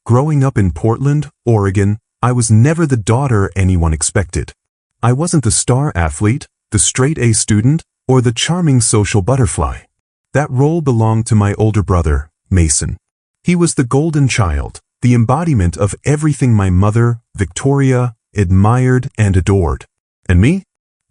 Growing up in Portland, Oregon, I was never the daughter anyone expected. I wasn't the star athlete, the straight-A student, or the charming social butterfly. That role belonged to my older brother, Mason. He was the golden child, the embodiment of everything my mother, Victoria, admired and adored. And me?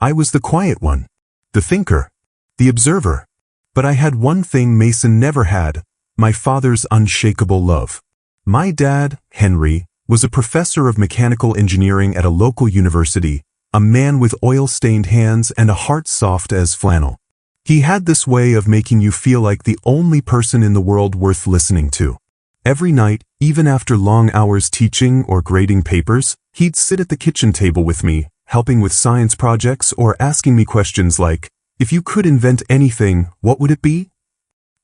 I was the quiet one, the thinker, the observer. But I had one thing Mason never had, my father's unshakable love. My dad, Henry, was a professor of mechanical engineering at a local university, a man with oil-stained hands and a heart soft as flannel. He had this way of making you feel like the only person in the world worth listening to. Every night, even after long hours teaching or grading papers, he'd sit at the kitchen table with me, helping with science projects or asking me questions like, "If you could invent anything, what would it be?"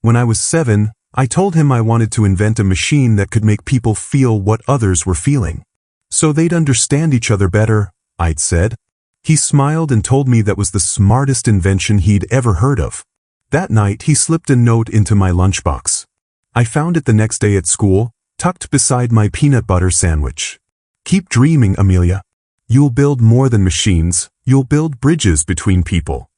When I was 7, I told him I wanted to invent a machine that could make people feel what others were feeling. So they'd understand each other better, I'd said. He smiled and told me that was the smartest invention he'd ever heard of. That night, he slipped a note into my lunchbox. I found it the next day at school, tucked beside my peanut butter sandwich. "Keep dreaming, Amelia. You'll build more than machines, you'll build bridges between people."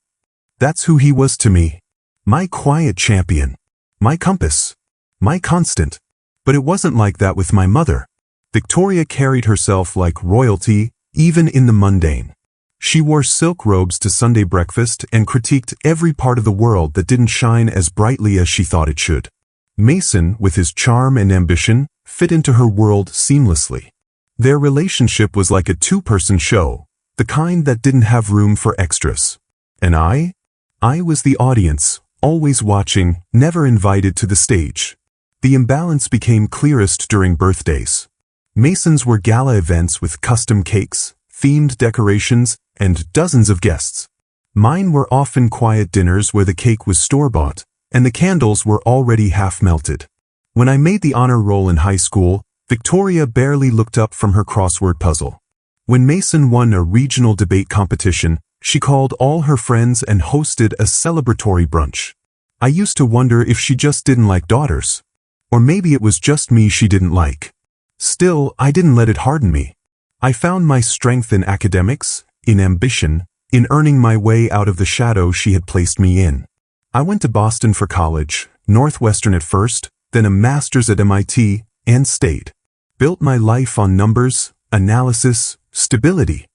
That's who he was to me. My quiet champion. My compass. My constant. But it wasn't like that with my mother. Victoria carried herself like royalty, even in the mundane. She wore silk robes to Sunday breakfast and critiqued every part of the world that didn't shine as brightly as she thought it should. Mason, with his charm and ambition, fit into her world seamlessly. Their relationship was like a two-person show, the kind that didn't have room for extras. And I was the audience, always watching, never invited to the stage. The imbalance became clearest during birthdays. Mason's were gala events with custom cakes, themed decorations, and dozens of guests. Mine were often quiet dinners where the cake was store-bought, and the candles were already half-melted. When I made the honor roll in high school, Victoria barely looked up from her crossword puzzle. When Mason won a regional debate competition, she called all her friends and hosted a celebratory brunch. I used to wonder if she just didn't like daughters. Or maybe it was just me she didn't like. Still, I didn't let it harden me. I found my strength in academics, in ambition, in earning my way out of the shadow she had placed me in. I went to Boston for college, Northwestern at first, then a master's at MIT, and stayed. Built my life on numbers, analysis, stability.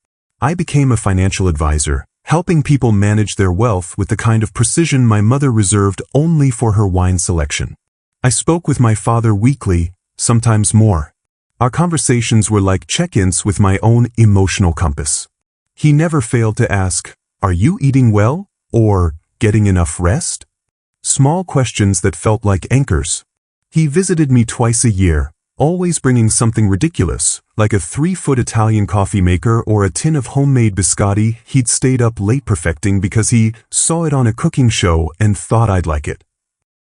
I became a financial advisor, helping people manage their wealth with the kind of precision my mother reserved only for her wine selection. I spoke with my father weekly, sometimes more. Our conversations were like check-ins with my own emotional compass. He never failed to ask, "Are you eating well?" or "Getting enough rest?" Small questions that felt like anchors. He visited me twice a year, always bringing something ridiculous, like a 3-foot Italian coffee maker or a tin of homemade biscotti he'd stayed up late perfecting because he saw it on a cooking show and thought I'd like it.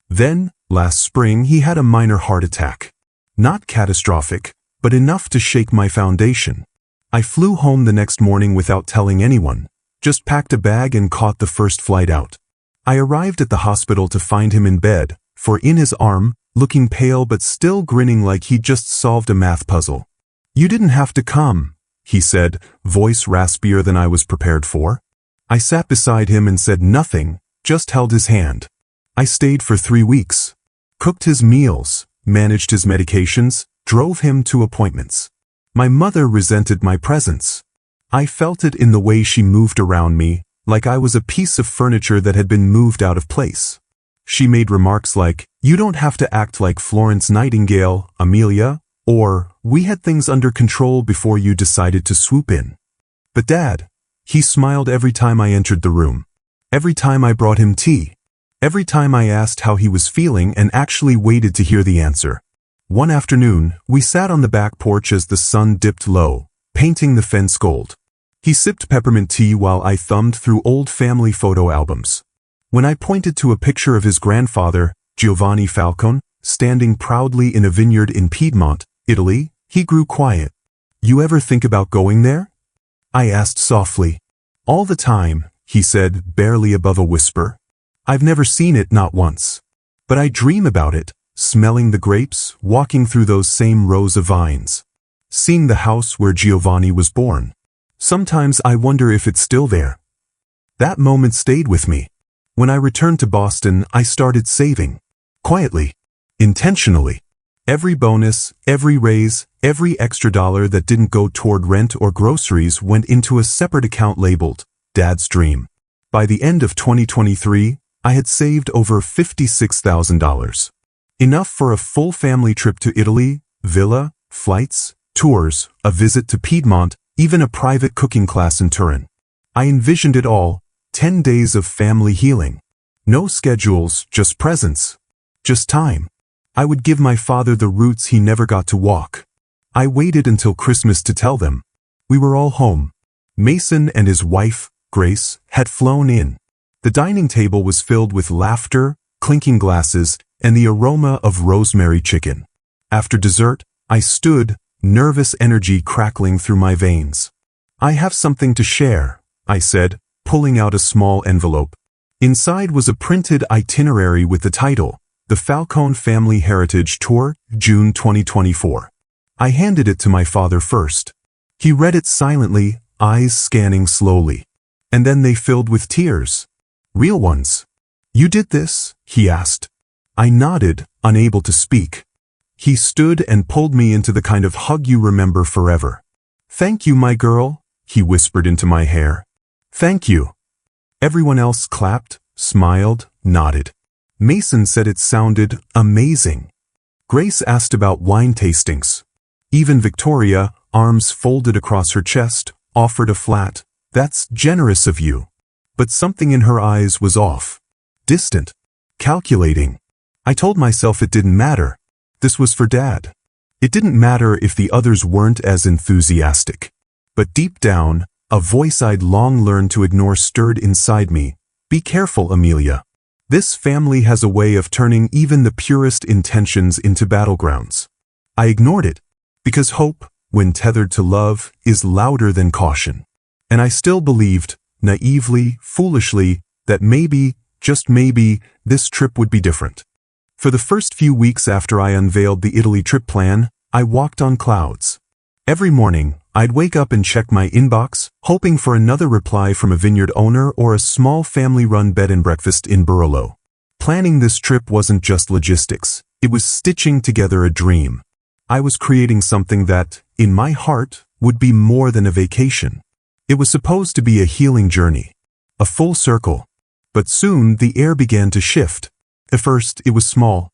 Then, last spring, he had a minor heart attack. Not catastrophic, but enough to shake my foundation. I flew home the next morning without telling anyone, just packed a bag and caught the first flight out. I arrived at the hospital to find him in bed, for in his arm, looking pale but still grinning like he'd just solved a math puzzle. "You didn't have to come," he said, voice raspier than I was prepared for. I sat beside him and said nothing, just held his hand. I stayed for 3 weeks. Cooked his meals, managed his medications, drove him to appointments. My mother resented my presence. I felt it in the way she moved around me, like I was a piece of furniture that had been moved out of place. She made remarks like, "You don't have to act like Florence Nightingale, Amelia," or "We had things under control before you decided to swoop in." But Dad, he smiled every time I entered the room. Every time I brought him tea. Every time I asked how he was feeling and actually waited to hear the answer. One afternoon, we sat on the back porch as the sun dipped low, painting the fence gold. He sipped peppermint tea while I thumbed through old family photo albums. When I pointed to a picture of his grandfather, Giovanni Falcone, standing proudly in a vineyard in Piedmont, Italy, he grew quiet. "You ever think about going there?" I asked softly. "All the time," he said, barely above a whisper. "I've never seen it, not once. But I dream about it, smelling the grapes, walking through those same rows of vines. Seeing the house where Giovanni was born. Sometimes I wonder if it's still there. That moment stayed with me. When I returned to Boston, I started saving. Quietly. Intentionally. Every bonus, every raise, every extra dollar that didn't go toward rent or groceries went into a separate account labeled Dad's Dream. By the end of 2023, I had saved over $56,000. Enough for a full family trip to Italy, villa, flights, tours, a visit to Piedmont, even a private cooking class in Turin. I envisioned it all, 10 days of family healing. No schedules, just presence. Just time. I would give my father the routes he never got to walk. I waited until Christmas to tell them. We were all home. Mason and his wife, Grace, had flown in. The dining table was filled with laughter, clinking glasses, and the aroma of rosemary chicken. After dessert, I stood, nervous energy crackling through my veins. I have something to share, I said, pulling out a small envelope. Inside was a printed itinerary with the title, The Falcone Family Heritage Tour, June 2024. I handed it to my father first. He read it silently, eyes scanning slowly. And then they filled with tears. Real ones. You did this? He asked. I nodded, unable to speak. He stood and pulled me into the kind of hug you remember forever. Thank you, my girl, he whispered into my hair. Thank you. Everyone else clapped, smiled, nodded. Mason said it sounded amazing. Grace asked about wine tastings. Even Victoria, arms folded across her chest, offered a flat, "That's generous of you." But something in her eyes was off. Distant. Calculating. I told myself it didn't matter. This was for Dad. It didn't matter if the others weren't as enthusiastic. But deep down, a voice I'd long learned to ignore stirred inside me. Be careful, Amelia. This family has a way of turning even the purest intentions into battlegrounds. I ignored it, because hope, when tethered to love, is louder than caution. And I still believed, naively, foolishly, that maybe, just maybe, this trip would be different. For the first few weeks after I unveiled the Italy trip plan, I walked on clouds. Every morning, I'd wake up and check my inbox, hoping for another reply from a vineyard owner or a small family-run bed and breakfast in Barolo. Planning this trip wasn't just logistics, it was stitching together a dream. I was creating something that, in my heart, would be more than a vacation. It was supposed to be a healing journey, a full circle. But soon the air began to shift. At first, it was small.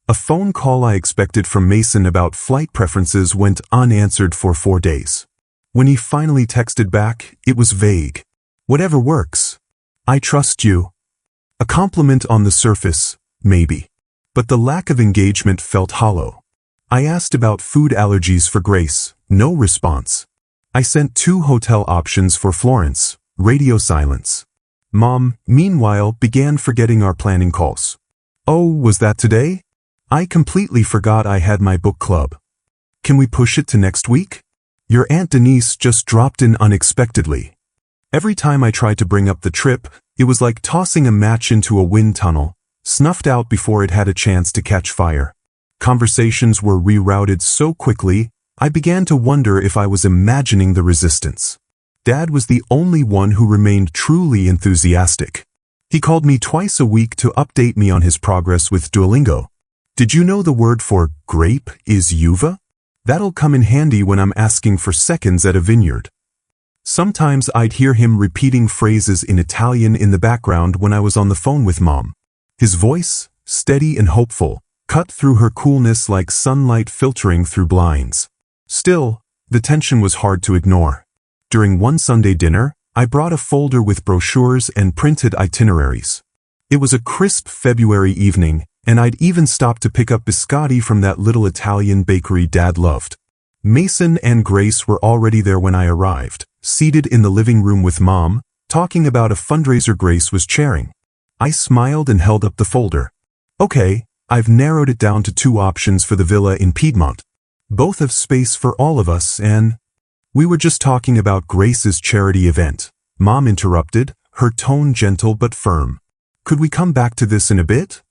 A phone call I expected from Mason about flight preferences went unanswered for 4 days. When he finally texted back, it was vague. Whatever works. I trust you. A compliment on the surface, maybe. But the lack of engagement felt hollow. I asked about food allergies for Grace, no response. I sent 2 hotel options for Florence, radio silence. Mom, meanwhile, began forgetting our planning calls. Oh, was that today? I completely forgot I had my book club. Can we push it to next week? Your Aunt Denise just dropped in unexpectedly. Every time I tried to bring up the trip, it was like tossing a match into a wind tunnel, snuffed out before it had a chance to catch fire. Conversations were rerouted so quickly, I began to wonder if I was imagining the resistance. Dad was the only one who remained truly enthusiastic. He called me twice a week to update me on his progress with Duolingo. Did you know the word for grape is uva? That'll come in handy when I'm asking for seconds at a vineyard. Sometimes I'd hear him repeating phrases in Italian in the background when I was on the phone with Mom. His voice, steady and hopeful, cut through her coolness like sunlight filtering through blinds. Still, the tension was hard to ignore. During one Sunday dinner, I brought a folder with brochures and printed itineraries. It was a crisp February evening, and I'd even stopped to pick up biscotti from that little Italian bakery Dad loved. Mason and Grace were already there when I arrived, seated in the living room with Mom, talking about a fundraiser Grace was chairing. I smiled and held up the folder. Okay, I've narrowed it down to 2 options for the villa in Piedmont. Both have space for all of us, and... We were just talking about Grace's charity event. Mom interrupted, her tone gentle but firm. Could we come back to this in a bit?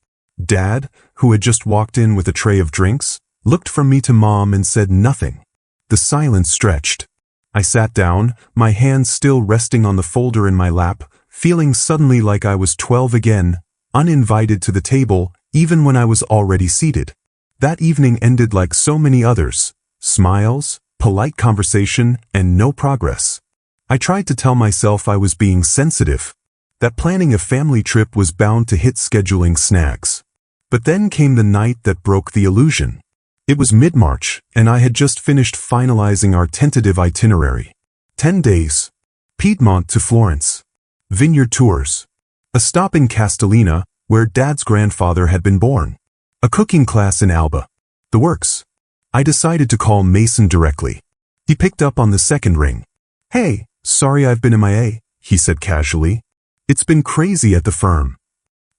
Dad, who had just walked in with a tray of drinks, looked from me to Mom and said nothing. The silence stretched. I sat down, my hands still resting on the folder in my lap, feeling suddenly like I was 12 again, uninvited to the table, even when I was already seated. That evening ended like so many others. Smiles, polite conversation, and no progress. I tried to tell myself I was being sensitive, that planning a family trip was bound to hit scheduling snags. But then came the night that broke the illusion. It was mid-March, and I had just finished finalizing our tentative itinerary. 10 days. Piedmont to Florence. Vineyard tours. A stop in Castellina, where Dad's grandfather had been born. A cooking class in Alba. The works. I decided to call Mason directly. He picked up on the second ring. "Hey, sorry I've been MIA, he said casually. "It's been crazy at the firm."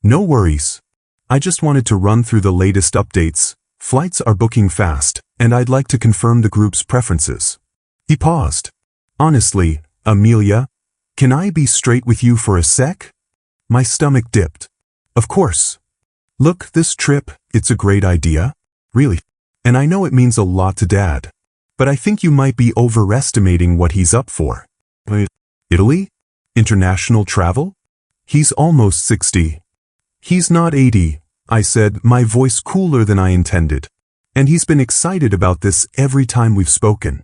"No worries. I just wanted to run through the latest updates. Flights are booking fast, and I'd like to confirm the group's preferences." He paused. "Honestly, Amelia, can I be straight with you for a sec?" My stomach dipped. "Of course. Look, this trip, it's a great idea. Really. And I know it means a lot to Dad. But I think you might be overestimating what he's up for." "Italy? International travel? He's almost 60. "He's not 80, I said, my voice cooler than I intended. "And he's been excited about this every time we've spoken."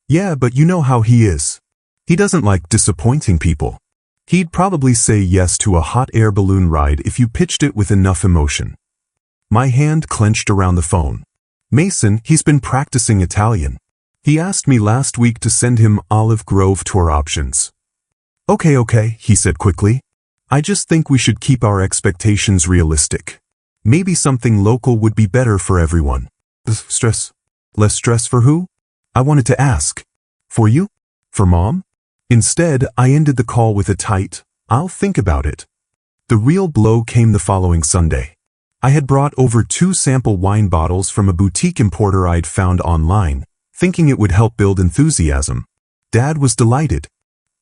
"Yeah, but you know how he is. He doesn't like disappointing people. He'd probably say yes to a hot air balloon ride if you pitched it with enough emotion." My hand clenched around the phone. "Mason, he's been practicing Italian. He asked me last week to send him Olive Grove tour options." Okay, he said quickly. "I just think we should keep our expectations realistic. Maybe something local would be better for everyone." Stress? Less stress for who? I wanted to ask. For you? For Mom? Instead, I ended the call with a tight, "I'll think about it." The real blow came the following Sunday. I had brought over 2 sample wine bottles from a boutique importer I'd found online, thinking it would help build enthusiasm. Dad was delighted.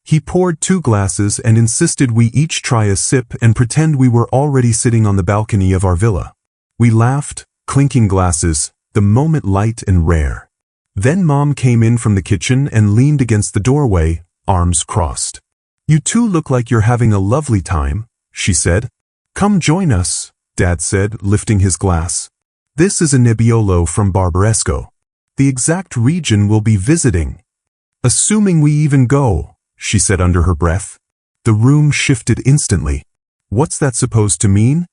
He poured 2 glasses and insisted we each try a sip and pretend we were already sitting on the balcony of our villa. We laughed, clinking glasses, the moment light and rare. Then Mom came in from the kitchen and leaned against the doorway, arms crossed. "You two look like you're having a lovely time," she said. "Come join us," Dad said, lifting his glass. "This is a Nebbiolo from Barbaresco. The exact region we'll be visiting." "Assuming we even go," she said under her breath. The room shifted instantly. "What's that supposed to mean?"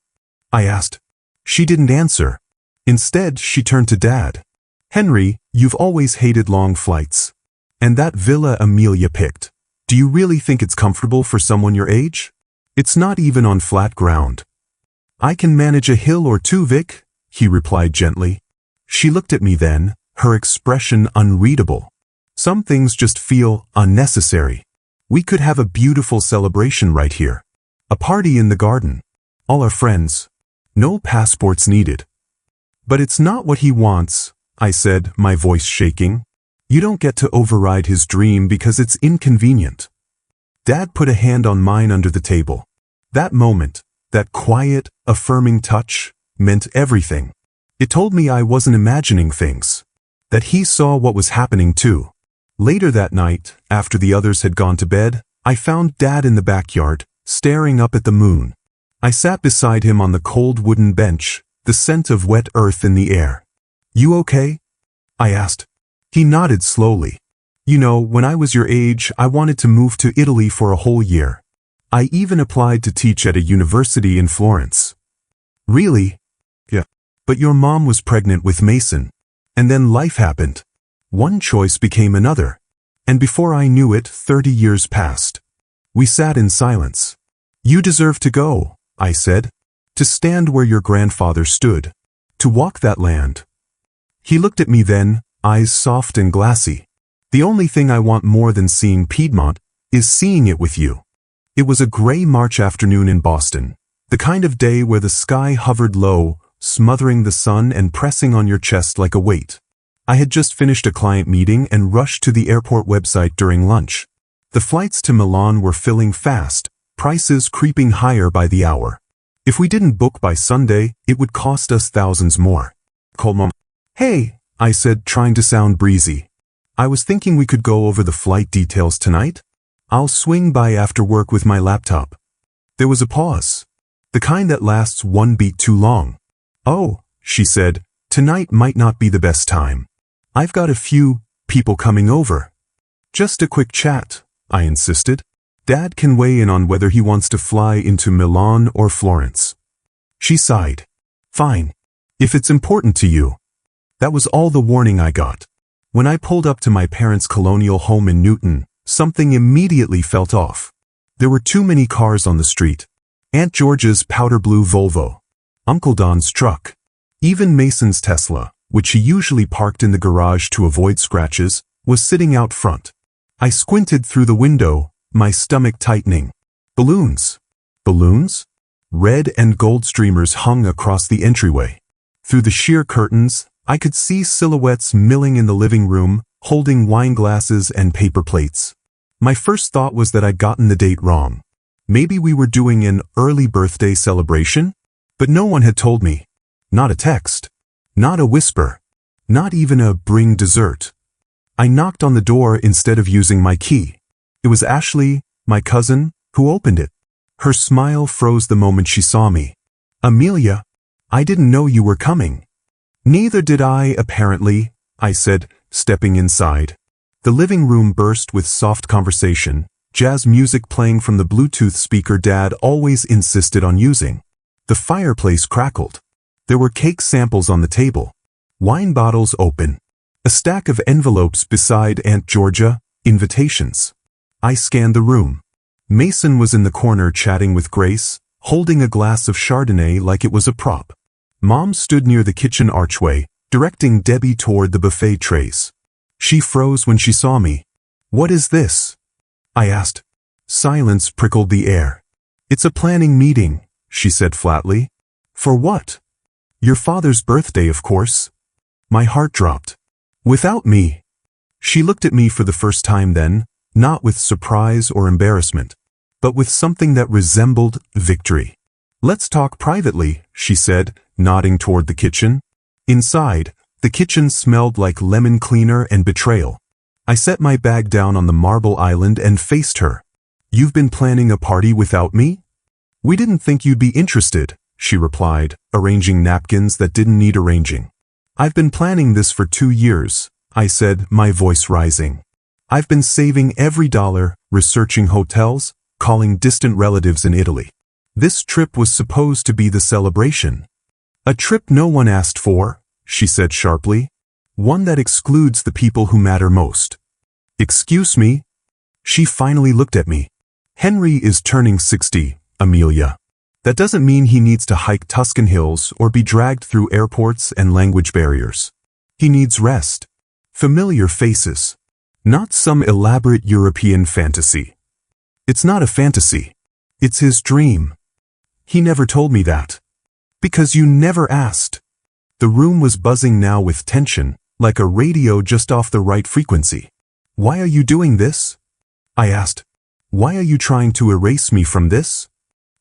I asked. She didn't answer. Instead, she turned to Dad. "Henry, you've always hated long flights. And that villa Amelia picked. Do you really think it's comfortable for someone your age? It's not even on flat ground." "I can manage a hill or two, Vic," he replied gently. She looked at me then, her expression unreadable. "Some things just feel unnecessary. We could have a beautiful celebration right here. A party in the garden. All our friends. No passports needed." "But it's not what he wants," I said, my voice shaking. "You don't get to override his dream because it's inconvenient." Dad put a hand on mine under the table. That moment, that quiet, affirming touch, meant everything. It told me I wasn't imagining things. That he saw what was happening too. Later that night, after the others had gone to bed, I found Dad in the backyard, staring up at the moon. I sat beside him on the cold wooden bench, the scent of wet earth in the air. "You okay?" I asked. He nodded slowly. "You know, when I was your age, I wanted to move to Italy for a whole year. I even applied to teach at a university in Florence." "Really?" "Yeah. But your mom was pregnant with Mason. And then life happened. One choice became another. And before I knew it, 30 years passed." We sat in silence. "You deserve to go," I said. "To stand where your grandfather stood. To walk that land." He looked at me then, eyes soft and glassy. "The only thing I want more than seeing Piedmont is seeing it with you." It was a gray March afternoon in Boston, the kind of day where the sky hovered low, smothering the sun and pressing on your chest like a weight. I had just finished a client meeting and rushed to the airport website during lunch. The flights to Milan were filling fast, prices creeping higher by the hour. If we didn't book by Sunday, it would cost us thousands more. Called Mom. Hey, I said, trying to sound breezy. I was thinking we could go over the flight details tonight. I'll swing by after work with my laptop. There was a pause. The kind that lasts one beat too long. Oh, she said, tonight might not be the best time. I've got a few people coming over. Just a quick chat, I insisted. Dad can weigh in on whether he wants to fly into Milan or Florence. She sighed. Fine. If it's important to you. That was all the warning I got. When I pulled up to my parents' colonial home in Newton, something immediately felt off. There were too many cars on the street. Aunt Georgia's powder blue Volvo. Uncle Don's truck. Even Mason's Tesla, which he usually parked in the garage to avoid scratches, was sitting out front. I squinted through the window, my stomach tightening. Balloons. Balloons? Red and gold streamers hung across the entryway. Through the sheer curtains, I could see silhouettes milling in the living room, holding wine glasses and paper plates. My first thought was that I'd gotten the date wrong. Maybe we were doing an early birthday celebration? But no one had told me. Not a text. Not a whisper. Not even a bring dessert. I knocked on the door instead of using my key. It was Ashley, my cousin, who opened it. Her smile froze the moment she saw me. Amelia, I didn't know you were coming. Neither did I, apparently, I said, stepping inside. The living room burst with soft conversation, jazz music playing from the Bluetooth speaker Dad always insisted on using. The fireplace crackled. There were cake samples on the table. Wine bottles open. A stack of envelopes beside Aunt Georgia, invitations. I scanned the room. Mason was in the corner chatting with Grace, holding a glass of Chardonnay like it was a prop. Mom stood near the kitchen archway, directing Debbie toward the buffet trays. She froze when she saw me. What is this? I asked. Silence prickled the air. It's a planning meeting, she said flatly. For what? Your father's birthday, of course. My heart dropped. Without me. She looked at me for the first time then, not with surprise or embarrassment, but with something that resembled victory. Let's talk privately, she said, nodding toward the kitchen. Inside, the kitchen smelled like lemon cleaner and betrayal. I set my bag down on the marble island and faced her. You've been planning a party without me? We didn't think you'd be interested, she replied, arranging napkins that didn't need arranging. I've been planning this for 2 years, I said, my voice rising. I've been saving every dollar, researching hotels, calling distant relatives in Italy. This trip was supposed to be the celebration. A trip no one asked for, she said sharply. One that excludes the people who matter most. Excuse me? She finally looked at me. Henry is turning 60, Amelia. That doesn't mean he needs to hike Tuscan hills or be dragged through airports and language barriers. He needs rest. Familiar faces. Not some elaborate European fantasy. It's not a fantasy. It's his dream. He never told me that. Because you never asked. The room was buzzing now with tension, like a radio just off the right frequency. Why are you doing this? I asked. Why are you trying to erase me from this?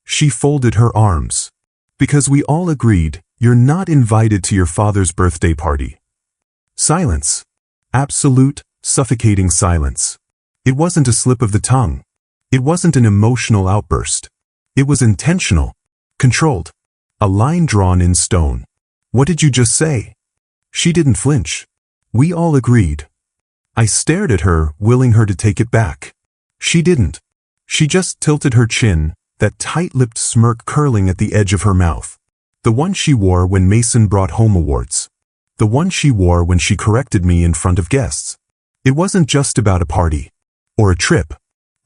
She folded her arms. Because we all agreed, you're not invited to your father's birthday party. Silence. Absolute, suffocating silence. It wasn't a slip of the tongue. It wasn't an emotional outburst. It was intentional. Controlled. A line drawn in stone. What did you just say? She didn't flinch. We all agreed. I stared at her, willing her to take it back. She didn't. She just tilted her chin, that tight-lipped smirk curling at the edge of her mouth. The one she wore when Mason brought home awards. The one she wore when she corrected me in front of guests. It wasn't just about a party. Or a trip.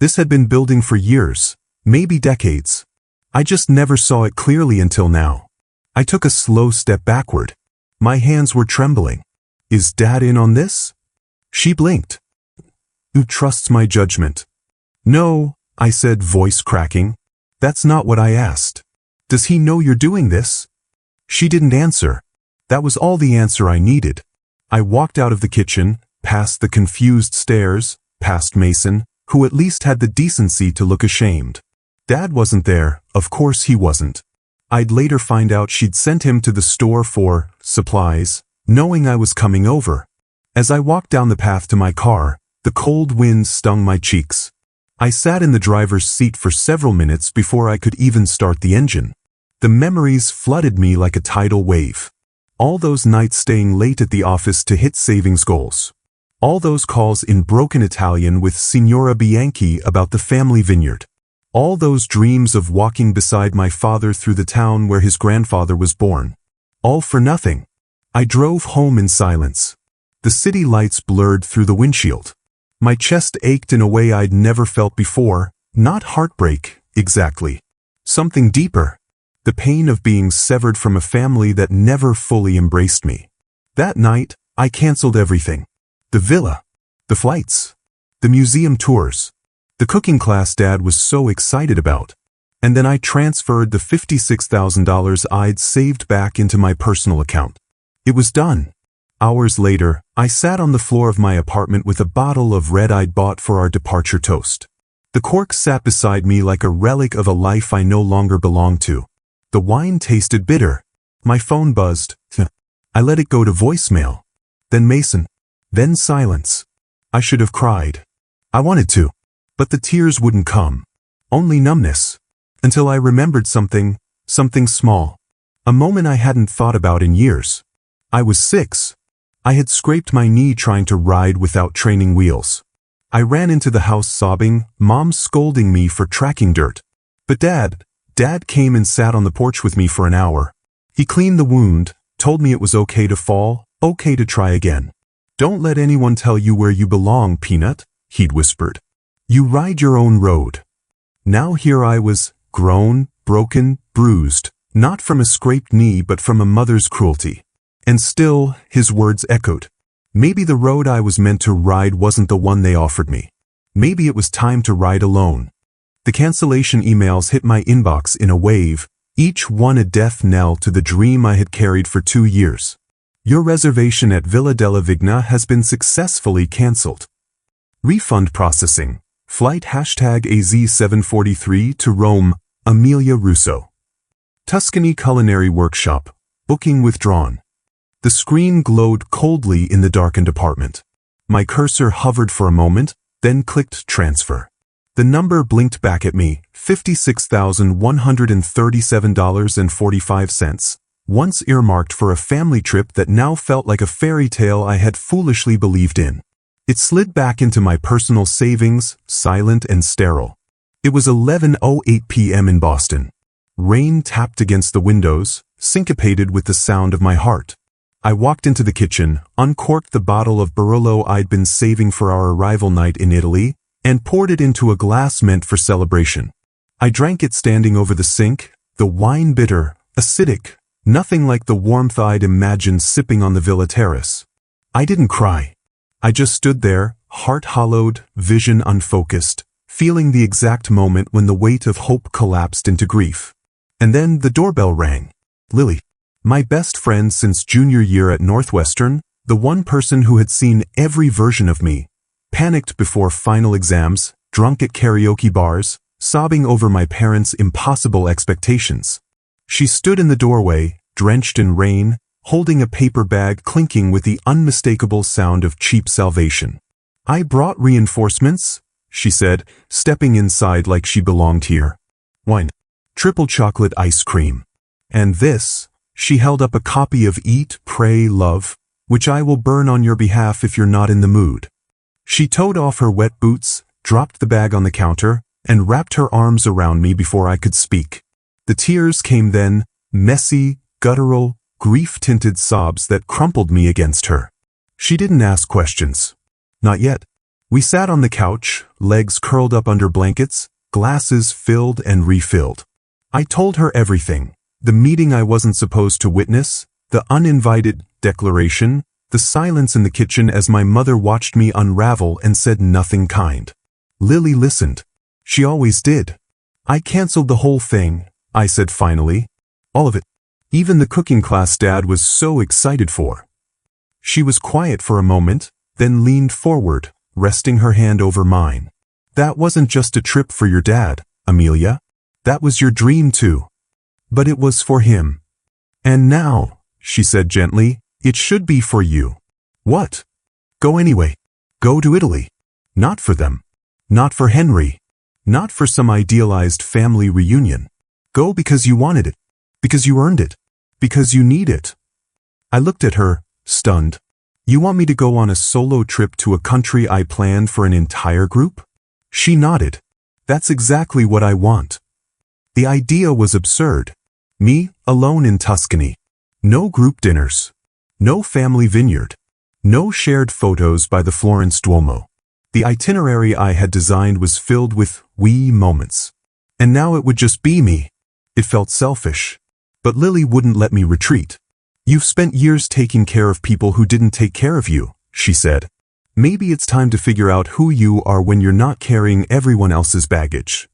This had been building for years, maybe decades. I just never saw it clearly until now. I took a slow step backward. My hands were trembling. Is Dad in on this? She blinked. Who trusts my judgment? No, I said, voice cracking. That's not what I asked. Does he know you're doing this? She didn't answer. That was all the answer I needed. I walked out of the kitchen, past the confused stares, past Mason, who at least had the decency to look ashamed. Dad wasn't there, of course he wasn't. I'd later find out she'd sent him to the store for supplies, knowing I was coming over. As I walked down the path to my car, the cold wind stung my cheeks. I sat in the driver's seat for several minutes before I could even start the engine. The memories flooded me like a tidal wave. All those nights staying late at the office to hit savings goals. All those calls in broken Italian with Signora Bianchi about the family vineyard. All those dreams of walking beside my father through the town where his grandfather was born. All for nothing. I drove home in silence. The city lights blurred through the windshield. My chest ached in a way I'd never felt before, not heartbreak, exactly. Something deeper. The pain of being severed from a family that never fully embraced me. That night, I canceled everything. The villa. The flights. The museum tours. The cooking class Dad was so excited about. And then I transferred the $56,000 I'd saved back into my personal account. It was done. Hours later, I sat on the floor of my apartment with a bottle of red I'd bought for our departure toast. The cork sat beside me like a relic of a life I no longer belonged to. The wine tasted bitter. My phone buzzed. I let it go to voicemail. Then Mason. Then silence. I should have cried. I wanted to. But the tears wouldn't come. Only numbness. Until I remembered something small. A moment I hadn't thought about in years. I was 6. I had scraped my knee trying to ride without training wheels. I ran into the house sobbing, Mom scolding me for tracking dirt. But Dad came and sat on the porch with me for an hour. He cleaned the wound, told me it was okay to fall, okay to try again. Don't let anyone tell you where you belong, Peanut, he'd whispered. You ride your own road. Now here I was, grown, broken, bruised, not from a scraped knee but from a mother's cruelty. And still, his words echoed. Maybe the road I was meant to ride wasn't the one they offered me. Maybe it was time to ride alone. The cancellation emails hit my inbox in a wave, each one a death knell to the dream I had carried for 2 years. Your reservation at Villa della Vigna has been successfully cancelled. Refund processing. Flight #AZ743 to Rome, Amelia Russo. Tuscany Culinary Workshop. Booking withdrawn. The screen glowed coldly in the darkened apartment. My cursor hovered for a moment, then clicked transfer. The number blinked back at me, $56,137.45, once earmarked for a family trip that now felt like a fairy tale I had foolishly believed in. It slid back into my personal savings, silent and sterile. It was 11:08 p.m. in Boston. Rain tapped against the windows, syncopated with the sound of my heart. I walked into the kitchen, uncorked the bottle of Barolo I'd been saving for our arrival night in Italy, and poured it into a glass meant for celebration. I drank it standing over the sink, the wine bitter, acidic, nothing like the warmth I'd imagined sipping on the villa terrace. I didn't cry. I just stood there, heart hollowed, vision unfocused, feeling the exact moment when the weight of hope collapsed into grief. And then the doorbell rang. Lily. My best friend since junior year at Northwestern, the one person who had seen every version of me, panicked before final exams, drunk at karaoke bars, sobbing over my parents' impossible expectations. She stood in the doorway, drenched in rain, holding a paper bag clinking with the unmistakable sound of cheap salvation. I brought reinforcements, she said, stepping inside like she belonged here. Wine. Triple chocolate ice cream. And this. She held up a copy of Eat, Pray, Love, which I will burn on your behalf if you're not in the mood. She toed off her wet boots, dropped the bag on the counter, and wrapped her arms around me before I could speak. The tears came then, messy, guttural, grief-tinted sobs that crumpled me against her. She didn't ask questions. Not yet. We sat on the couch, legs curled up under blankets, glasses filled and refilled. I told her everything. The meeting I wasn't supposed to witness, the uninvited declaration, the silence in the kitchen as my mother watched me unravel and said nothing kind. Lily listened. She always did. I canceled the whole thing, I said finally. All of it. Even the cooking class Dad was so excited for. She was quiet for a moment, then leaned forward, resting her hand over mine. That wasn't just a trip for your dad, Amelia. That was your dream too. But it was for him. And now, she said gently, it should be for you. What? Go anyway. Go to Italy. Not for them. Not for Henry. Not for some idealized family reunion. Go because you wanted it. Because you earned it. Because you need it. I looked at her, stunned. You want me to go on a solo trip to a country I planned for an entire group? She nodded. That's exactly what I want. The idea was absurd. Me, alone in Tuscany. No group dinners. No family vineyard. No shared photos by the Florence Duomo. The itinerary I had designed was filled with we moments. And now it would just be me. It felt selfish. But Lily wouldn't let me retreat. You've spent years taking care of people who didn't take care of you, she said. Maybe it's time to figure out who you are when you're not carrying everyone else's baggage.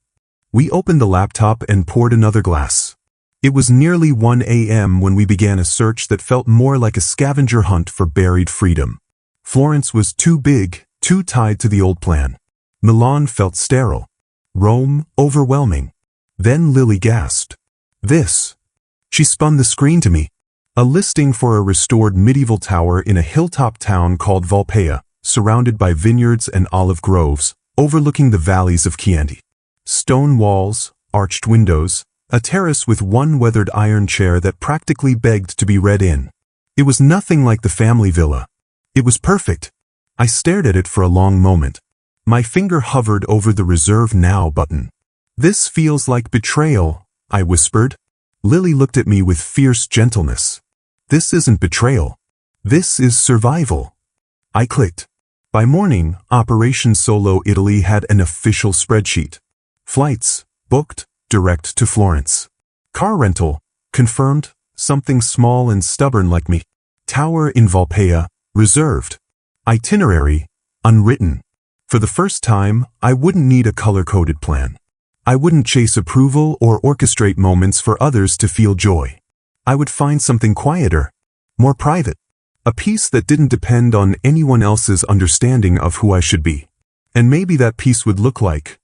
We opened the laptop and poured another glass. It was nearly 1 a.m. when we began a search that felt more like a scavenger hunt for buried freedom. Florence was too big, too tied to the old plan. Milan felt sterile. Rome, overwhelming. Then Lily gasped. This. She spun the screen to me. A listing for a restored medieval tower in a hilltop town called Valpea, surrounded by vineyards and olive groves, overlooking the valleys of Chianti. Stone walls, arched windows, a terrace with one weathered iron chair that practically begged to be read in. It was nothing like the family villa. It was perfect. I stared at it for a long moment. My finger hovered over the Reserve Now button. This feels like betrayal, I whispered. Lily looked at me with fierce gentleness. This isn't betrayal. This is survival. I clicked. By morning, Operation Solo Italy had an official spreadsheet. Flights, booked, direct to Florence. Car rental, confirmed, something small and stubborn like me. Tower in Valpea, reserved. Itinerary, unwritten. For the first time, I wouldn't need a color-coded plan. I wouldn't chase approval or orchestrate moments for others to feel joy. I would find something quieter, more private. A peace that didn't depend on anyone else's understanding of who I should be. And maybe that peace would look like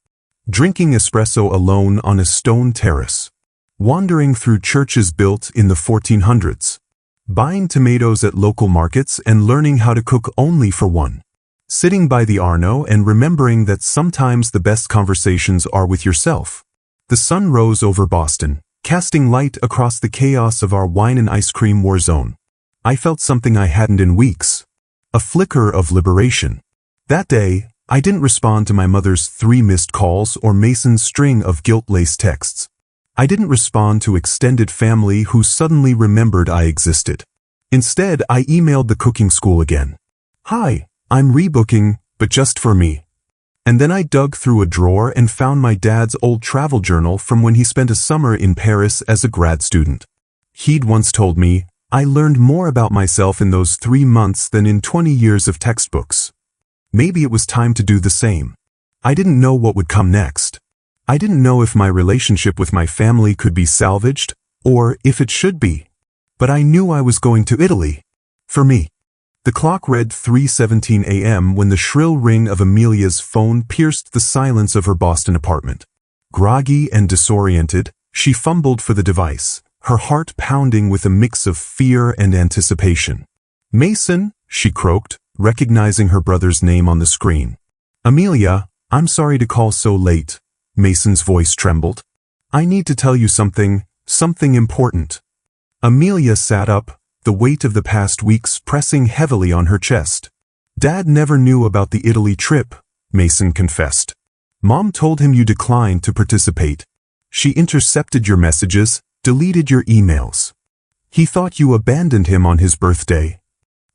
drinking espresso alone on a stone terrace, wandering through churches built in the 1400s, buying tomatoes at local markets and learning how to cook only for one, sitting by the Arno and remembering that sometimes the best conversations are with yourself. The sun rose over Boston, casting light across the chaos of our wine and ice cream war zone. I felt something I hadn't in weeks, a flicker of liberation. That day, I didn't respond to my mother's 3 missed calls or Mason's string of guilt-laced texts. I didn't respond to extended family who suddenly remembered I existed. Instead, I emailed the cooking school again. Hi, I'm rebooking, but just for me. And then I dug through a drawer and found my dad's old travel journal from when he spent a summer in Paris as a grad student. He'd once told me, I learned more about myself in those 3 months than in 20 years of textbooks. Maybe it was time to do the same. I didn't know what would come next. I didn't know if my relationship with my family could be salvaged, or if it should be. But I knew I was going to Italy. For me. The clock read 3:17 a.m. when the shrill ring of Amelia's phone pierced the silence of her Boston apartment. Groggy and disoriented, she fumbled for the device, her heart pounding with a mix of fear and anticipation. Mason, she croaked, recognizing her brother's name on the screen. Amelia, I'm sorry to call so late. Mason's voice trembled. I need to tell you something important. Amelia sat up, the weight of the past weeks pressing heavily on her chest. Dad never knew about the Italy trip, Mason confessed. Mom told him you declined to participate. She intercepted your messages, deleted your emails. He thought you abandoned him on his birthday.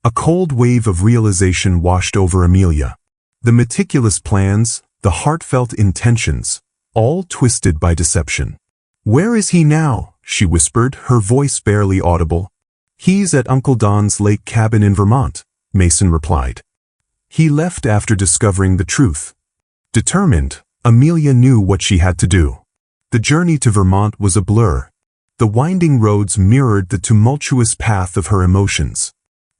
A cold wave of realization washed over Amelia. The meticulous plans, the heartfelt intentions, all twisted by deception. Where is he now? She whispered, her voice barely audible. He's at Uncle Don's lake cabin in Vermont, Mason replied. He left after discovering the truth. Determined, Amelia knew what she had to do. The journey to Vermont was a blur. The winding roads mirrored the tumultuous path of her emotions.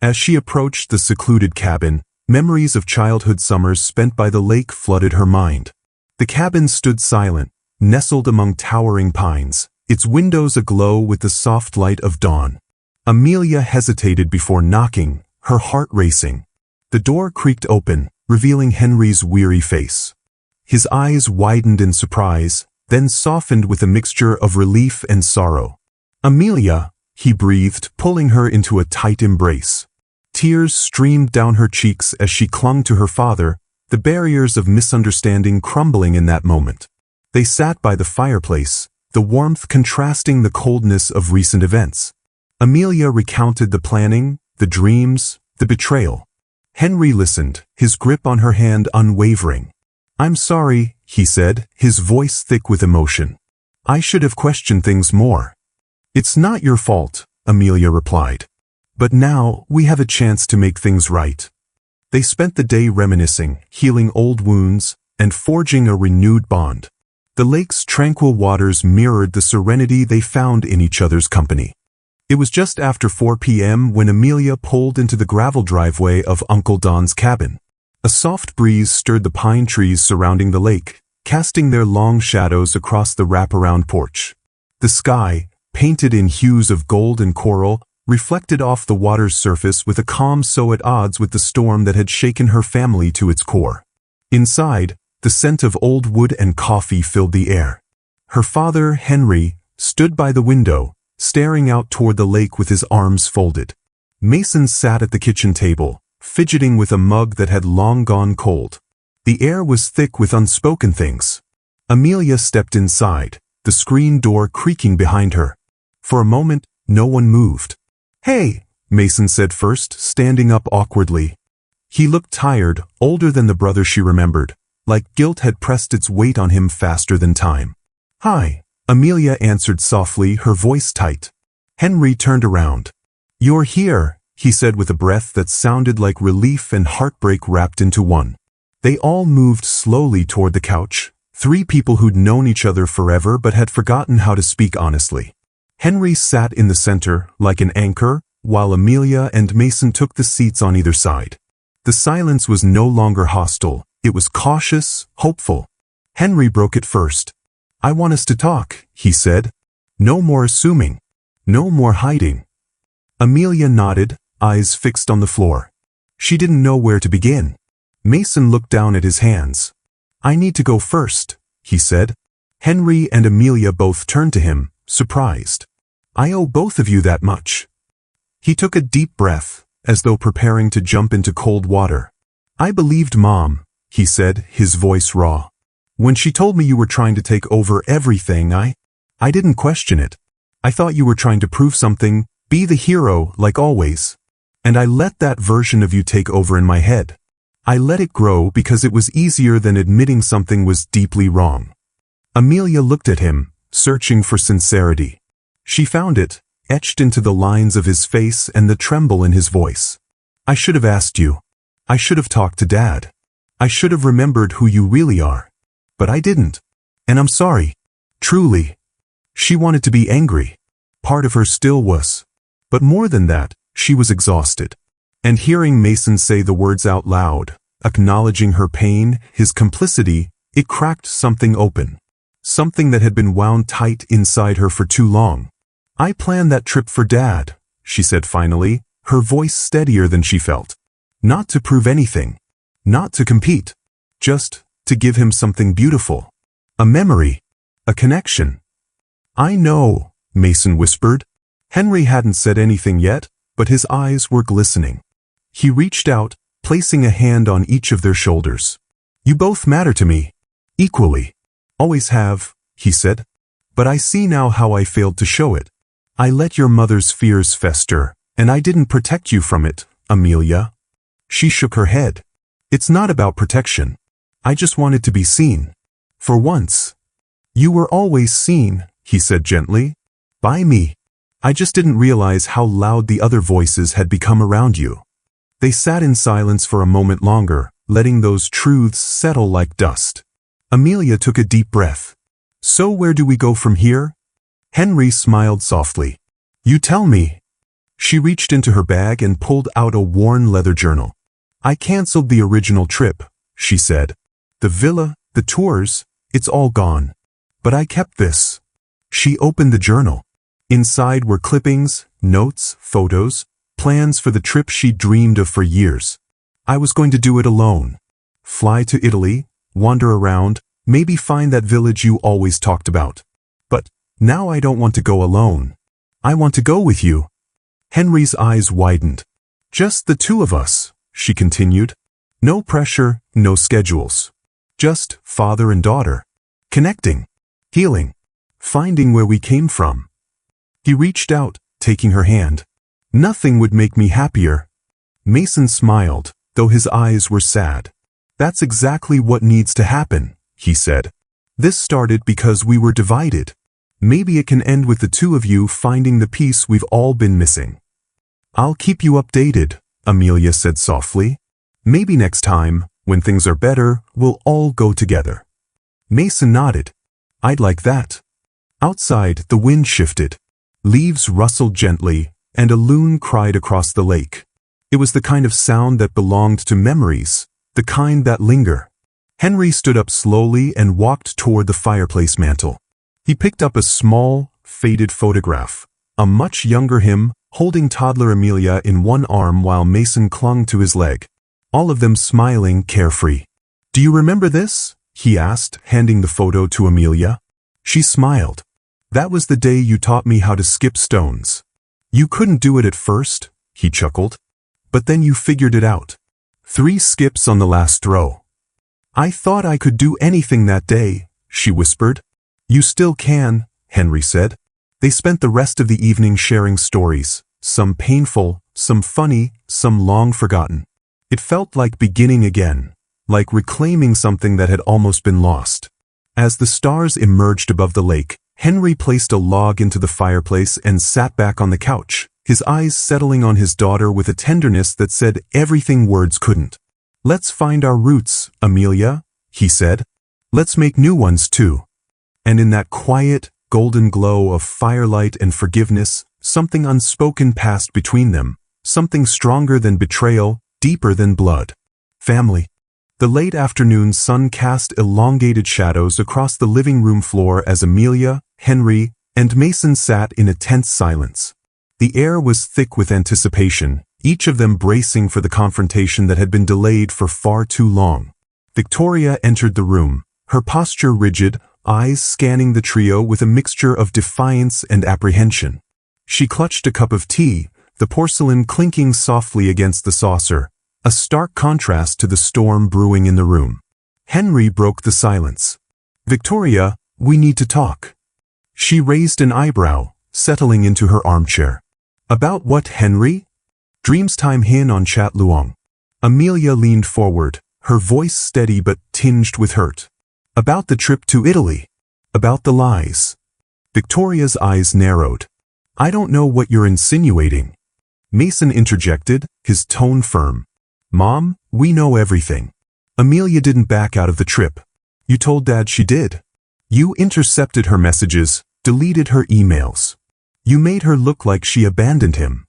As she approached the secluded cabin, memories of childhood summers spent by the lake flooded her mind. The cabin stood silent, nestled among towering pines, its windows aglow with the soft light of dawn. Amelia hesitated before knocking, her heart racing. The door creaked open, revealing Henry's weary face. His eyes widened in surprise, then softened with a mixture of relief and sorrow. "Amelia," he breathed, pulling her into a tight embrace. Tears streamed down her cheeks as she clung to her father, the barriers of misunderstanding crumbling in that moment. They sat by the fireplace, the warmth contrasting the coldness of recent events. Amelia recounted the planning, the dreams, the betrayal. Henry listened, his grip on her hand unwavering. "I'm sorry," he said, his voice thick with emotion. "I should have questioned things more." "It's not your fault," Amelia replied. "But now we have a chance to make things right." They spent the day reminiscing, healing old wounds, and forging a renewed bond. The lake's tranquil waters mirrored the serenity they found in each other's company. It was just after 4 p.m. when Amelia pulled into the gravel driveway of Uncle Don's cabin. A soft breeze stirred the pine trees surrounding the lake, casting their long shadows across the wraparound porch. The sky, painted in hues of gold and coral, reflected off the water's surface with a calm so at odds with the storm that had shaken her family to its core. Inside, the scent of old wood and coffee filled the air. Her father, Henry, stood by the window, staring out toward the lake with his arms folded. Mason sat at the kitchen table, fidgeting with a mug that had long gone cold. The air was thick with unspoken things. Amelia stepped inside, the screen door creaking behind her. For a moment, no one moved. "Hey," Mason said first, standing up awkwardly. He looked tired, older than the brother she remembered, like guilt had pressed its weight on him faster than time. "Hi," Amelia answered softly, her voice tight. Henry turned around. "You're here," he said with a breath that sounded like relief and heartbreak wrapped into one. They all moved slowly toward the couch, three people who'd known each other forever but had forgotten how to speak honestly. Henry sat in the center, like an anchor, while Amelia and Mason took the seats on either side. The silence was no longer hostile, it was cautious, hopeful. Henry broke it first. "I want us to talk," he said. "No more assuming. No more hiding." Amelia nodded, eyes fixed on the floor. She didn't know where to begin. Mason looked down at his hands. "I need to go first," he said. Henry and Amelia both turned to him, surprised. "I owe both of you that much." He took a deep breath, as though preparing to jump into cold water. "I believed Mom," he said, his voice raw. "When she told me you were trying to take over everything, I didn't question it. I thought you were trying to prove something, be the hero, like always. And I let that version of you take over in my head. I let it grow because it was easier than admitting something was deeply wrong." Amelia looked at him, searching for sincerity. She found it, etched into the lines of his face and the tremble in his voice. "I should have asked you. I should have talked to Dad. I should have remembered who you really are. But I didn't. And I'm sorry. Truly." She wanted to be angry. Part of her still was. But more than that, she was exhausted. And hearing Mason say the words out loud, acknowledging her pain, his complicity, it cracked something open. Something that had been wound tight inside her for too long. "I planned that trip for Dad," she said finally, her voice steadier than she felt. "Not to prove anything. Not to compete. Just to give him something beautiful. A memory. A connection." "I know," Mason whispered. Henry hadn't said anything yet, but his eyes were glistening. He reached out, placing a hand on each of their shoulders. "You both matter to me. Equally. Always have," he said. "But I see now how I failed to show it. I let your mother's fears fester, and I didn't protect you from it, Amelia." She shook her head. "It's not about protection. I just wanted to be seen. For once." "You were always seen," he said gently. "By me. I just didn't realize how loud the other voices had become around you." They sat in silence for a moment longer, letting those truths settle like dust. Amelia took a deep breath. "So where do we go from here?" Henry smiled softly. "You tell me." She reached into her bag and pulled out a worn leather journal. "I canceled the original trip," she said. "The villa, the tours, it's all gone. But I kept this. She opened the journal. Inside were clippings, notes, photos, plans for the trip she'd dreamed of for years. I was going to do it alone. Fly to Italy, wander around, maybe find that village you always talked about. But now I don't want to go alone. I want to go with you. Henry's eyes widened. Just the two of us, she continued. No pressure, no schedules. Just father and daughter. Connecting. Healing. Finding where we came from. He reached out, taking her hand. Nothing would make me happier. Mason smiled, though his eyes were sad. That's exactly what needs to happen, he said. This started because we were divided. Maybe it can end with the two of you finding the peace we've all been missing. I'll keep you updated, Amelia said softly. Maybe next time, when things are better, we'll all go together. Mason nodded. I'd like that. Outside, the wind shifted. Leaves rustled gently, and a loon cried across the lake. It was the kind of sound that belonged to memories, the kind that linger. Henry stood up slowly and walked toward the fireplace mantel. He picked up a small, faded photograph, a much younger him, holding toddler Amelia in one arm while Mason clung to his leg. All of them smiling, carefree. Do you remember this? He asked, handing the photo to Amelia. She smiled. That was the day you taught me how to skip stones. You couldn't do it at first, he chuckled. But then you figured it out. 3 skips on the last row. I thought I could do anything that day, she whispered. You still can, Henry said. They spent the rest of the evening sharing stories, some painful, some funny, some long forgotten. It felt like beginning again, like reclaiming something that had almost been lost. As the stars emerged above the lake, Henry placed a log into the fireplace and sat back on the couch, his eyes settling on his daughter with a tenderness that said everything words couldn't. Let's find our roots, Amelia, he said. Let's make new ones too. And in that quiet, golden glow of firelight and forgiveness, something unspoken passed between them, something stronger than betrayal, deeper than blood. Family. The late afternoon sun cast elongated shadows across the living room floor as Amelia, Henry, and Mason sat in a tense silence. The air was thick with anticipation, each of them bracing for the confrontation that had been delayed for far too long. Victoria entered the room, her posture rigid, eyes scanning the trio with a mixture of defiance and apprehension. She clutched a cup of tea, the porcelain clinking softly against the saucer, a stark contrast to the storm brewing in the room. Henry broke the silence. Victoria, we need to talk. She raised an eyebrow, settling into her armchair. About what, Henry? Dreamstime Hin on Chat Luong. Amelia leaned forward, her voice steady but tinged with hurt. About the trip to Italy. About the lies. Victoria's eyes narrowed. I don't know what you're insinuating. Mason interjected, his tone firm. Mom, we know everything. Amelia didn't back out of the trip. You told Dad she did. You intercepted her messages, deleted her emails. You made her look like she abandoned him.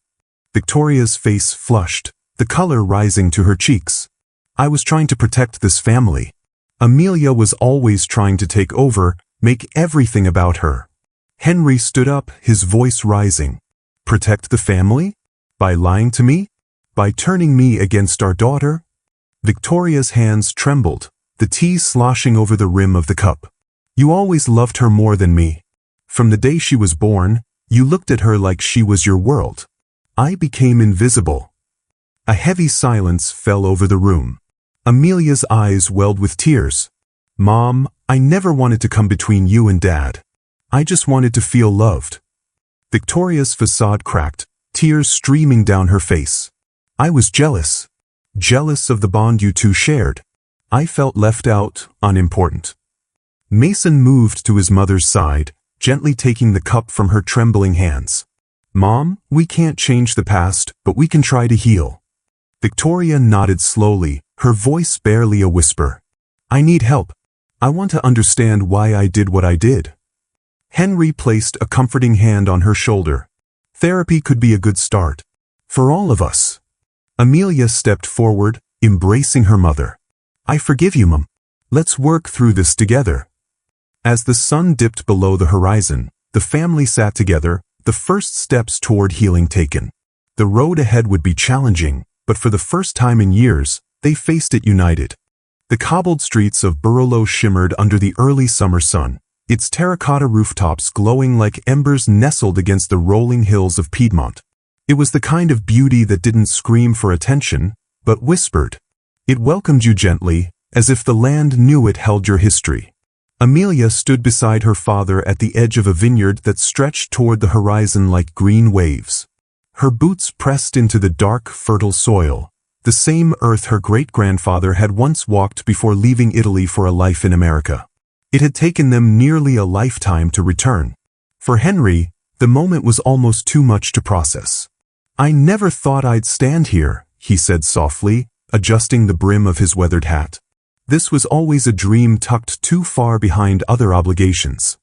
Victoria's face flushed, the color rising to her cheeks. I was trying to protect this family. Amelia was always trying to take over, make everything about her. Henry stood up, his voice rising. Protect the family? By lying to me? By turning me against our daughter? Victoria's hands trembled, the tea sloshing over the rim of the cup. You always loved her more than me. From the day she was born, you looked at her like she was your world. I became invisible. A heavy silence fell over the room. Amelia's eyes welled with tears. Mom, I never wanted to come between you and Dad. I just wanted to feel loved. Victoria's facade cracked, tears streaming down her face. I was jealous. Jealous of the bond you two shared. I felt left out, unimportant. Mason moved to his mother's side, gently taking the cup from her trembling hands. Mom, we can't change the past, but we can try to heal. Victoria nodded slowly, her voice barely a whisper. I need help. I want to understand why I did what I did. Henry placed a comforting hand on her shoulder. Therapy could be a good start. For all of us. Amelia stepped forward, embracing her mother. I forgive you, Mom. Let's work through this together. As the sun dipped below the horizon, the family sat together, the first steps toward healing taken. The road ahead would be challenging, but for the first time in years, they faced it united. The cobbled streets of Barolo shimmered under the early summer sun, its terracotta rooftops glowing like embers nestled against the rolling hills of Piedmont. It was the kind of beauty that didn't scream for attention, but whispered. It welcomed you gently, as if the land knew it held your history. Amelia stood beside her father at the edge of a vineyard that stretched toward the horizon like green waves. Her boots pressed into the dark, fertile soil, the same earth her great-grandfather had once walked before leaving Italy for a life in America. It had taken them nearly a lifetime to return. For Henry, the moment was almost too much to process. "I never thought I'd stand here," he said softly, adjusting the brim of his weathered hat. This was always a dream tucked too far behind other obligations.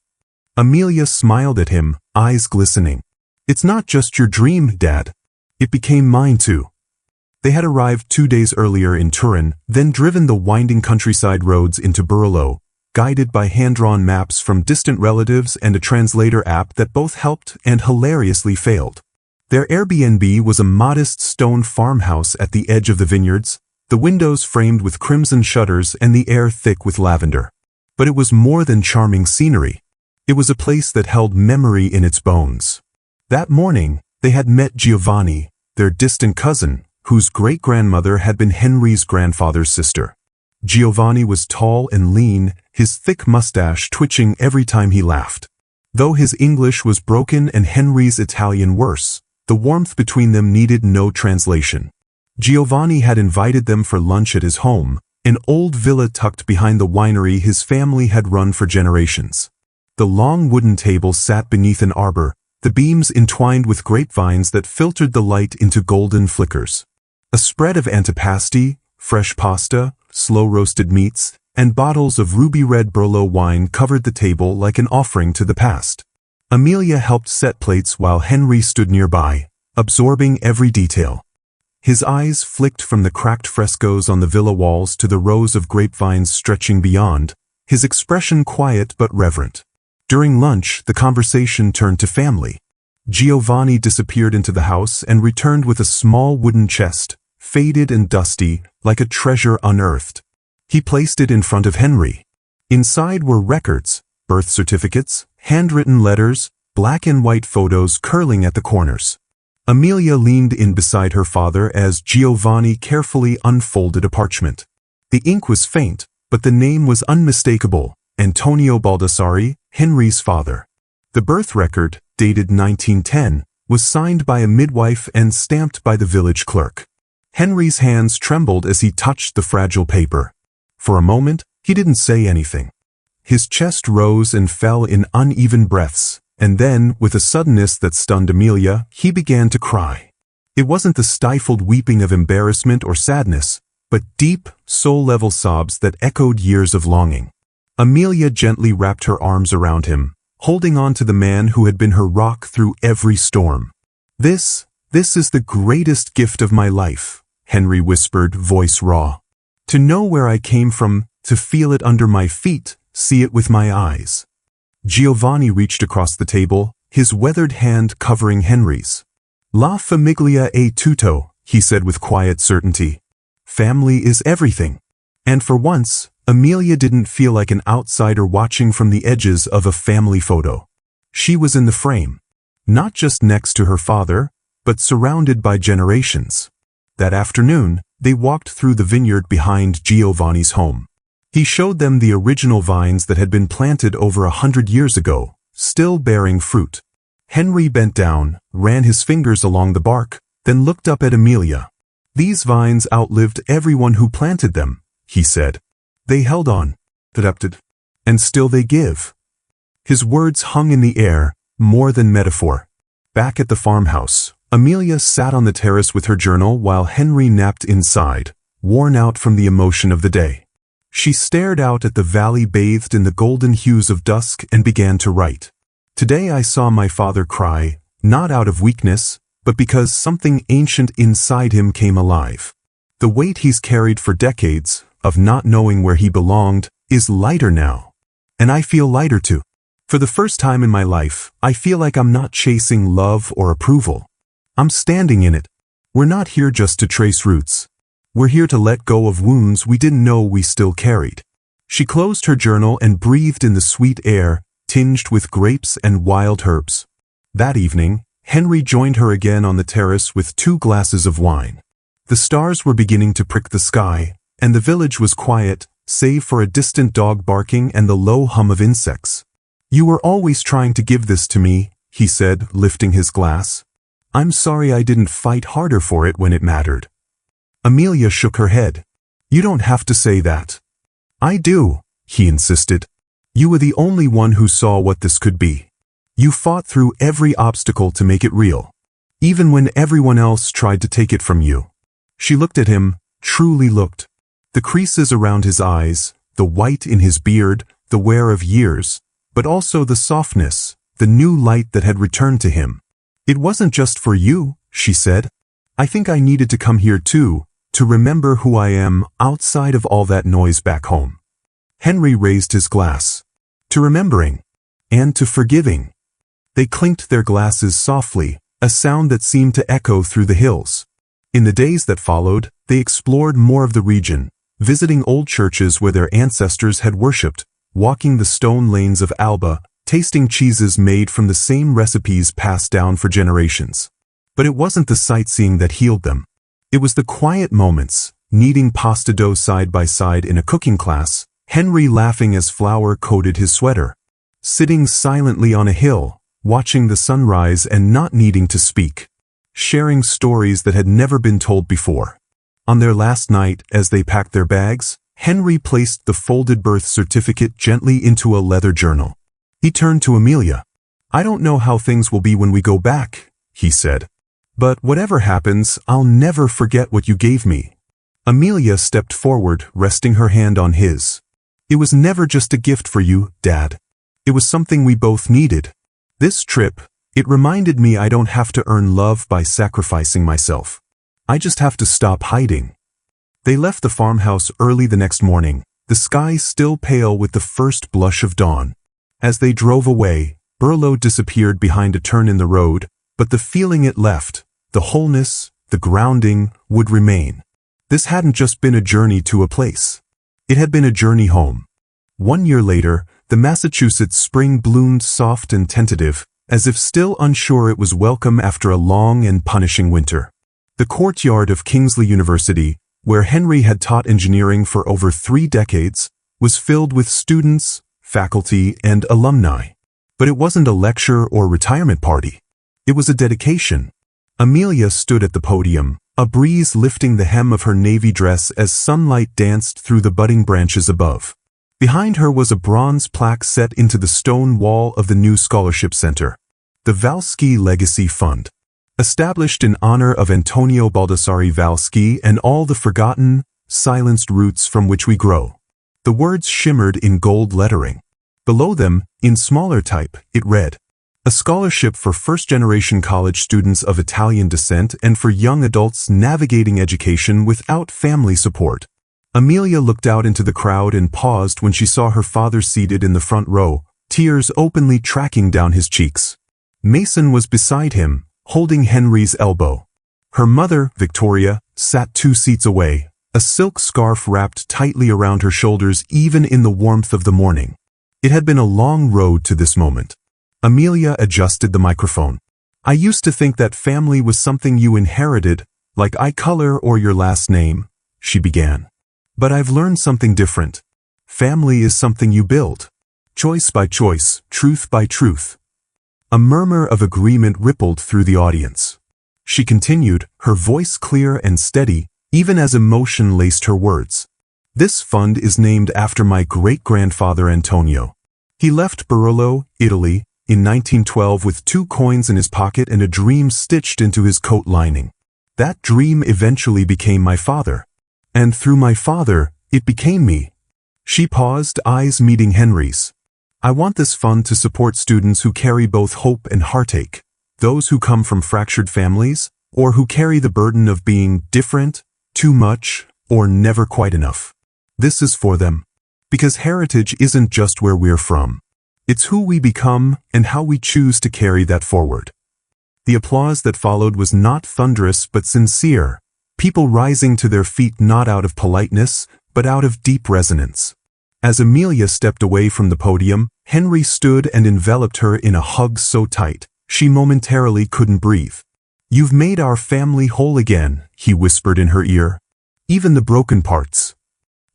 Amelia smiled at him, eyes glistening. "It's not just your dream, Dad. It became mine too." They had arrived 2 days earlier in Turin, then driven the winding countryside roads into Barolo, guided by hand-drawn maps from distant relatives and a translator app that both helped and hilariously failed. Their Airbnb was a modest stone farmhouse at the edge of the vineyards, the windows framed with crimson shutters and the air thick with lavender. But it was more than charming scenery. It was a place that held memory in its bones. That morning, they had met Giovanni, their distant cousin, whose great-grandmother had been Henry's grandfather's sister. Giovanni was tall and lean, his thick mustache twitching every time he laughed. Though his English was broken and Henry's Italian worse, the warmth between them needed no translation. Giovanni had invited them for lunch at his home, an old villa tucked behind the winery his family had run for generations. The long wooden table sat beneath an arbor, the beams entwined with grapevines that filtered the light into golden flickers. A spread of antipasti, fresh pasta, slow-roasted meats, and bottles of ruby-red Barolo wine covered the table like an offering to the past. Amelia helped set plates while Henry stood nearby, absorbing every detail. His eyes flicked from the cracked frescoes on the villa walls to the rows of grapevines stretching beyond, his expression quiet but reverent. During lunch, the conversation turned to family. Giovanni disappeared into the house and returned with a small wooden chest, faded and dusty, like a treasure unearthed. He placed it in front of Henry. Inside were records, birth certificates, handwritten letters, black and white photos curling at the corners. Amelia leaned in beside her father as Giovanni carefully unfolded a parchment. The ink was faint, but the name was unmistakable: Antonio Baldassari, Henry's father. The birth record, dated 1910, was signed by a midwife and stamped by the village clerk. Henry's hands trembled as he touched the fragile paper. For a moment, he didn't say anything. His chest rose and fell in uneven breaths, and then, with a suddenness that stunned Amelia, he began to cry. It wasn't the stifled weeping of embarrassment or sadness, but deep, soul-level sobs that echoed years of longing. Amelia gently wrapped her arms around him, holding on to the man who had been her rock through every storm. This is the greatest gift of my life," Henry whispered, voice raw. "To know where I came from, to feel it under my feet, see it with my eyes." Giovanni reached across the table, his weathered hand covering Henry's. "La famiglia è tutto," he said with quiet certainty. "Family is everything." And for once, Amelia didn't feel like an outsider watching from the edges of a family photo. She was in the frame, not just next to her father, but surrounded by generations. That afternoon, they walked through the vineyard behind Giovanni's home. He showed them the original vines that had been planted over 100 years ago, still bearing fruit. Henry bent down, ran his fingers along the bark, then looked up at Amelia. "These vines outlived everyone who planted them," he said. "They held on, adapted, and still they give." His words hung in the air, more than metaphor. Back at the farmhouse, Amelia sat on the terrace with her journal while Henry napped inside, worn out from the emotion of the day. She stared out at the valley bathed in the golden hues of dusk and began to write. "Today I saw my father cry, not out of weakness, but because something ancient inside him came alive. The weight he's carried for decades, of not knowing where he belonged, is lighter now. And I feel lighter too. For the first time in my life, I feel like I'm not chasing love or approval. I'm standing in it. We're not here just to trace roots. We're here to let go of wounds we didn't know we still carried. She closed her journal and breathed in the sweet air, tinged with grapes and wild herbs. That evening, Henry joined her again on the terrace with 2 glasses of wine. The stars were beginning to prick the sky, and the village was quiet, save for a distant dog barking and the low hum of insects. "You were always trying to give this to me," he said, lifting his glass. "I'm sorry I didn't fight harder for it when it mattered." Amelia shook her head. "You don't have to say that." "I do," he insisted. "You were the only one who saw what this could be. You fought through every obstacle to make it real, even when everyone else tried to take it from you." She looked at him, truly looked. The creases around his eyes, the white in his beard, the wear of years, but also the softness, the new light that had returned to him. "It wasn't just for you," she said. "I think I needed to come here too, to remember who I am outside of all that noise back home." Henry raised his glass. "To remembering. And to forgiving." They clinked their glasses softly, a sound that seemed to echo through the hills. In the days that followed, they explored more of the region, visiting old churches where their ancestors had worshipped, walking the stone lanes of Alba, tasting cheeses made from the same recipes passed down for generations. But it wasn't the sightseeing that healed them. It was the quiet moments, kneading pasta dough side by side in a cooking class, Henry laughing as flour coated his sweater, sitting silently on a hill, watching the sunrise and not needing to speak, sharing stories that had never been told before. On their last night, as they packed their bags, Henry placed the folded birth certificate gently into a leather journal. He turned to Amelia. "I don't know how things will be when we go back," he said. "But whatever happens, I'll never forget what you gave me." Amelia stepped forward, resting her hand on his. "It was never just a gift for you, Dad. It was something we both needed. This trip, it reminded me I don't have to earn love by sacrificing myself. I just have to stop hiding." They left the farmhouse early the next morning, the sky still pale with the first blush of dawn. As they drove away, Burlow disappeared behind a turn in the road, but the feeling it left, the wholeness, the grounding, would remain. This hadn't just been a journey to a place. It had been a journey home. 1 year later, the Massachusetts spring bloomed soft and tentative, as if still unsure it was welcome after a long and punishing winter. The courtyard of Kingsley University, where Henry had taught engineering for over 3 decades, was filled with students, faculty, and alumni. But it wasn't a lecture or retirement party. It was a dedication. Amelia stood at the podium, a breeze lifting the hem of her navy dress as sunlight danced through the budding branches above. Behind her was a bronze plaque set into the stone wall of the new scholarship center, the Valsky Legacy Fund, established in honor of Antonio Baldassari Valsky and all the forgotten, silenced roots from which we grow. The words shimmered in gold lettering. Below them, in smaller type, it read, "A scholarship for first-generation college students of Italian descent and for young adults navigating education without family support." Amelia looked out into the crowd and paused when she saw her father seated in the front row, tears openly tracking down his cheeks. Mason was beside him, holding Henry's elbow. Her mother, Victoria, sat 2 seats away, a silk scarf wrapped tightly around her shoulders even in the warmth of the morning. It had been a long road to this moment. Amelia adjusted the microphone. "I used to think that family was something you inherited, like eye color or your last name," she began. "But I've learned something different. Family is something you build. Choice by choice, truth by truth." A murmur of agreement rippled through the audience. She continued, her voice clear and steady, even as emotion laced her words. "This fund is named after my great-grandfather Antonio. He left Barolo, Italy, in 1912 with 2 coins in his pocket and a dream stitched into his coat lining. That dream eventually became my father. And through my father, it became me." She paused, eyes meeting Henry's. "I want this fund to support students who carry both hope and heartache, those who come from fractured families, or who carry the burden of being different, too much, or never quite enough. This is for them. Because heritage isn't just where we're from. It's who we become and how we choose to carry that forward. The applause that followed was not thunderous but sincere, people rising to their feet not out of politeness, but out of deep resonance. As Amelia stepped away from the podium, Henry stood and enveloped her in a hug so tight, she momentarily couldn't breathe. "You've made our family whole again," he whispered in her ear. "Even the broken parts."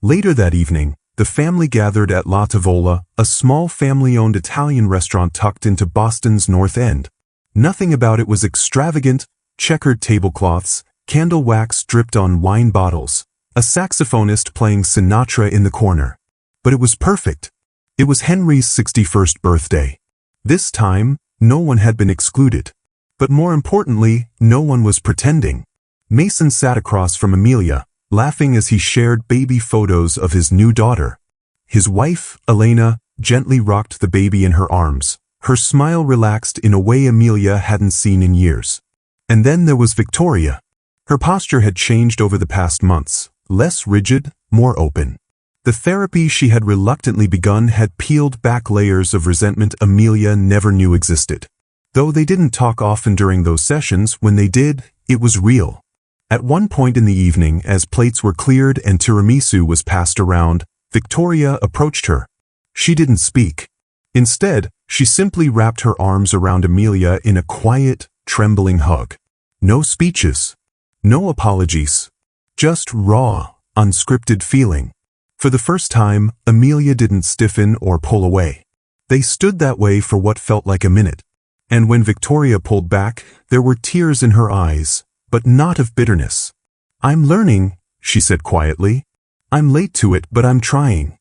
Later that evening, the family gathered at La Tavola, a small family-owned Italian restaurant tucked into Boston's North End. Nothing about it was extravagant: checkered tablecloths, candle wax dripped on wine bottles, a saxophonist playing Sinatra in the corner. But it was perfect. It was Henry's 61st birthday. This time, no one had been excluded. But more importantly, no one was pretending. Mason sat across from Amelia, laughing as he shared baby photos of his new daughter. His wife, Elena, gently rocked the baby in her arms, her smile relaxed in a way Amelia hadn't seen in years. And then there was Victoria. Her posture had changed over the past months, less rigid, more open. The therapy she had reluctantly begun had peeled back layers of resentment Amelia never knew existed. Though they didn't talk often during those sessions, when they did, it was real. At one point in the evening, as plates were cleared and tiramisu was passed around, Victoria approached her. She didn't speak. Instead, she simply wrapped her arms around Amelia in a quiet, trembling hug. No speeches. No apologies. Just raw, unscripted feeling. For the first time, Amelia didn't stiffen or pull away. They stood that way for what felt like a minute. And when Victoria pulled back, there were tears in her eyes, but not of bitterness. "I'm learning," she said quietly. "I'm late to it, but I'm trying."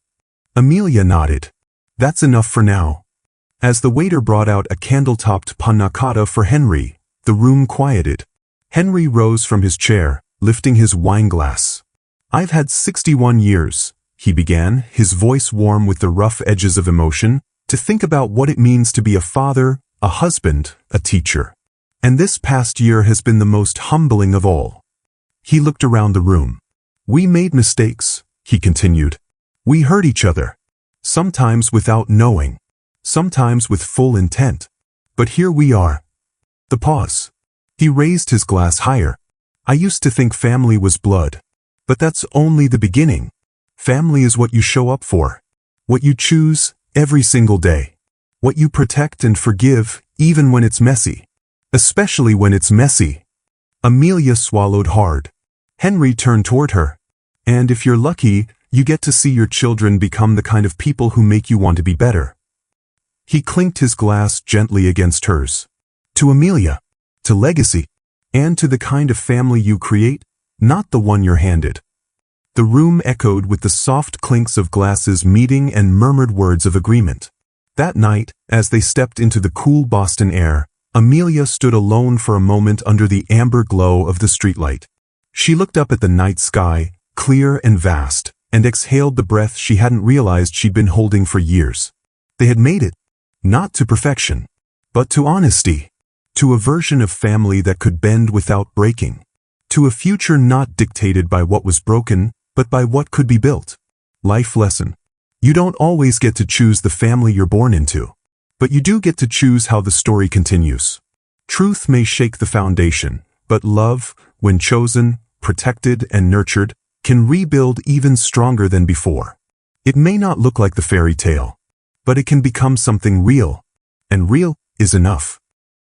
Amelia nodded. "That's enough for now." As the waiter brought out a candle-topped panna cotta for Henry, the room quieted. Henry rose from his chair, lifting his wine glass. "I've had 61 years, he began, his voice warm with the rough edges of emotion, "to think about what it means to be a father, a husband, a teacher. And this past year has been the most humbling of all." He looked around the room. "We made mistakes," he continued. "We hurt each other. Sometimes without knowing. Sometimes with full intent. But here we are." The pause. He raised his glass higher. "I used to think family was blood. But that's only the beginning. Family is what you show up for. What you choose every single day. What you protect and forgive even when it's messy. Especially when it's messy." Amelia swallowed hard. Henry turned toward her. "And if you're lucky, you get to see your children become the kind of people who make you want to be better." He clinked his glass gently against hers. "To Amelia. To legacy. And to the kind of family you create, not the one you're handed." The room echoed with the soft clinks of glasses meeting and murmured words of agreement. That night, as they stepped into the cool Boston air, Amelia stood alone for a moment under the amber glow of the streetlight. She looked up at the night sky, clear and vast, and exhaled the breath she hadn't realized she'd been holding for years. They had made it. Not to perfection, but to honesty. To a version of family that could bend without breaking. To a future not dictated by what was broken, but by what could be built. Life lesson. You don't always get to choose the family you're born into. But you do get to choose how the story continues. Truth may shake the foundation, but love, when chosen, protected, and nurtured, can rebuild even stronger than before. It may not look like the fairy tale, but it can become something real. And real is enough.